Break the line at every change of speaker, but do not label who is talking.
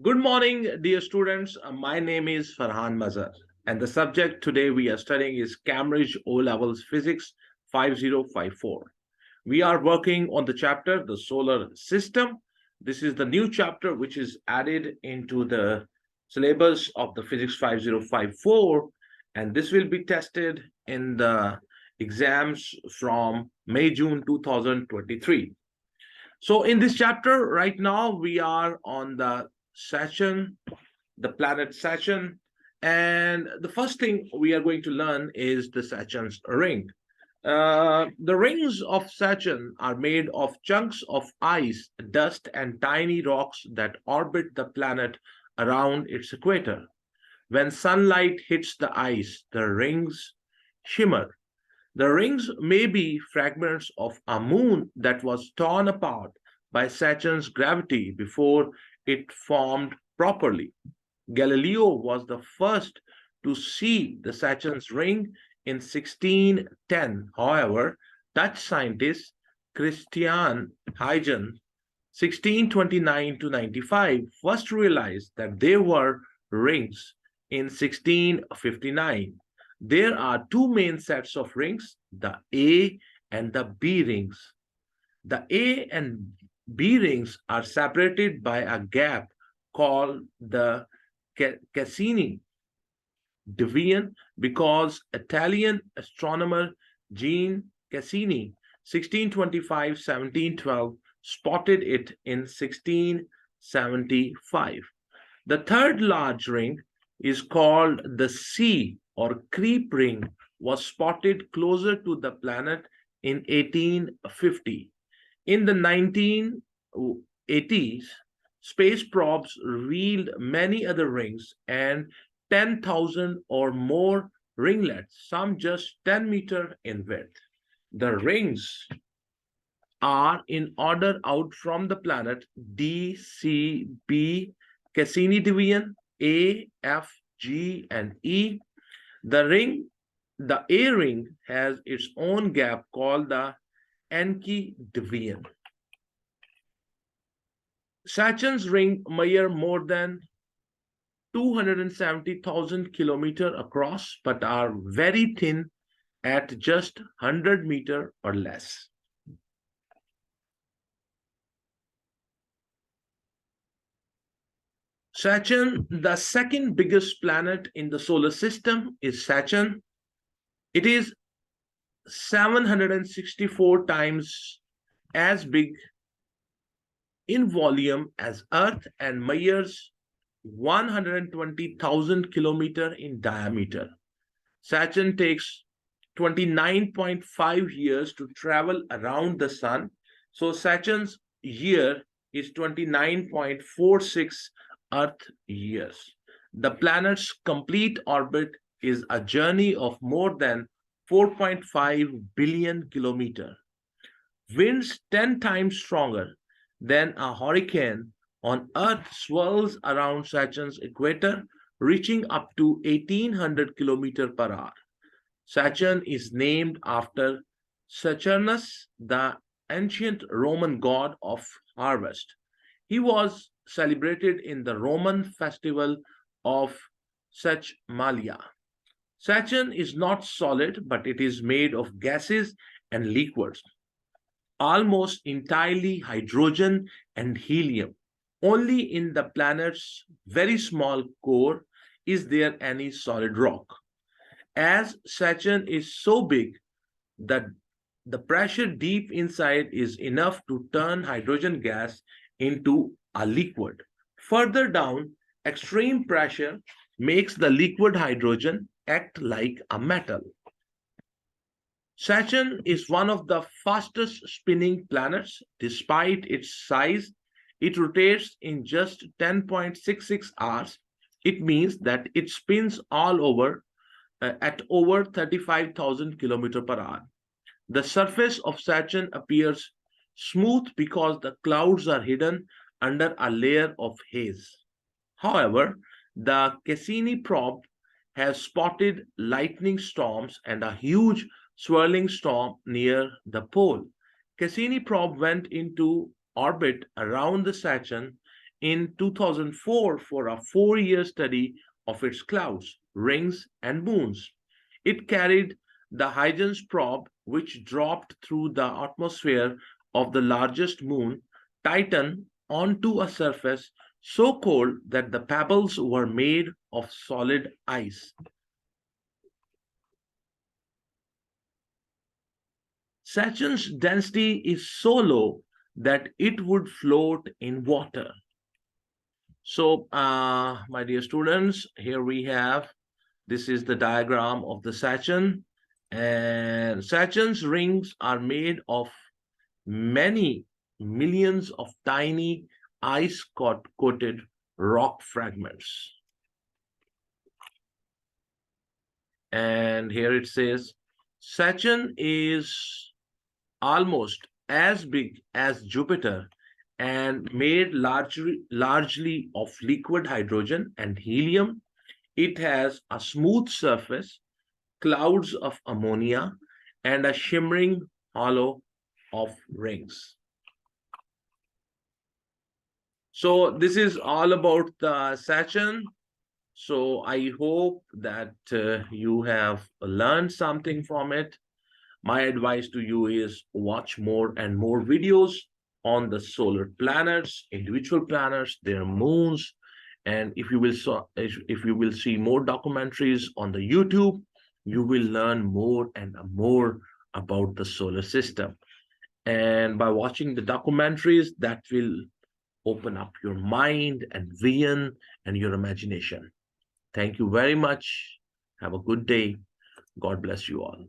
Good morning, dear students. My name is Ferhan Mazher, and the subject today we are studying is Cambridge O Levels Physics 5054. We are working on the chapter, the solar system. This is the new chapter which is added into the syllabus of the Physics 5054, and this will be tested in the exams from May June 2023. So, in this chapter, right now, we are on the Saturn, the planet Saturn. And the first thing we are going to learn is the Saturn's ring. The rings of Saturn are made of chunks of ice, dust, and tiny rocks that orbit the planet around its equator. When sunlight hits the ice, the rings shimmer. The rings may be fragments of a moon that was torn apart by Saturn's gravity before it formed properly. Galileo was the first to see the Saturn's ring in 1610. However, Dutch scientist Christian Huygens 1629 to 95 first realized that they were rings in 1659. There are two main sets of rings, the A and the B rings. The A and B rings are separated by a gap called the Cassini division because Italian astronomer Jean Cassini 1625-1712 spotted it in 1675. The third large ring is called the C or Crepe ring was spotted closer to the planet in 1850. In the 1980s, space probes revealed many other rings and 10,000 or more ringlets, some just 10 meters in width. The rings are in order out from the planet D, C, B, Cassini division, A, F, G, and E. The A ring has its own gap called the Encke division. Saturn's ring measure more than 270,000 kilometers across, but are very thin at just 100 meters or less. Saturn, the second biggest planet in the solar system, is Saturn. It is 764 times as big in volume as Earth and measures 120,000 kilometers in diameter. Saturn takes 29.5 years to travel around the sun. So Saturn's year is 29.46 Earth years. The planet's complete orbit is a journey of more than 4.5 billion kilometers. Winds 10 times stronger than a hurricane on Earth swirls around Saturn's equator, reaching up to 1800 kilometers per hour. Saturn is named after Saturnus, the ancient Roman god of harvest. He was celebrated in the Roman festival of Saturnalia. Saturn is not solid, but it is made of gases and liquids, almost entirely hydrogen and helium. Only in the planet's very small core is there any solid rock. As Saturn is so big that the pressure deep inside is enough to turn hydrogen gas into a liquid. Further down, extreme pressure makes the liquid hydrogen act like a metal. Saturn is one of the fastest spinning planets. Despite its size, it rotates in just 10.66 hours. It means that it spins all over at over 35,000 kilometers per hour. The surface of Saturn appears smooth because the clouds are hidden under a layer of haze. However, the Cassini probe has spotted lightning storms and a huge swirling storm near the pole. Cassini probe went into orbit around the Saturn in 2004 for a 4-year study of its clouds, rings, and moons. It carried the Huygens probe, which dropped through the atmosphere of the largest moon, Titan, onto a surface so cold that the pebbles were made of solid ice. Saturn's density is so low that it would float in water. So, my dear students, here we have, this is the diagram of the Saturn. And Saturn's rings are made of many millions of tiny ice-coated rock fragments. And here it says, Saturn is almost as big as Jupiter and made largely of liquid hydrogen and helium. It has a smooth surface, clouds of ammonia, and a shimmering halo of rings. So this is all about the Saturn. So I hope that you have learned something from it. My advice to you is watch more and more videos on the solar planets, individual planets, their moons, and if you will see more documentaries on the YouTube, you will learn more and more about the solar system. And by watching the documentaries, that will open up your mind and vision and your imagination. Thank you very much. Have a good day. God bless you all.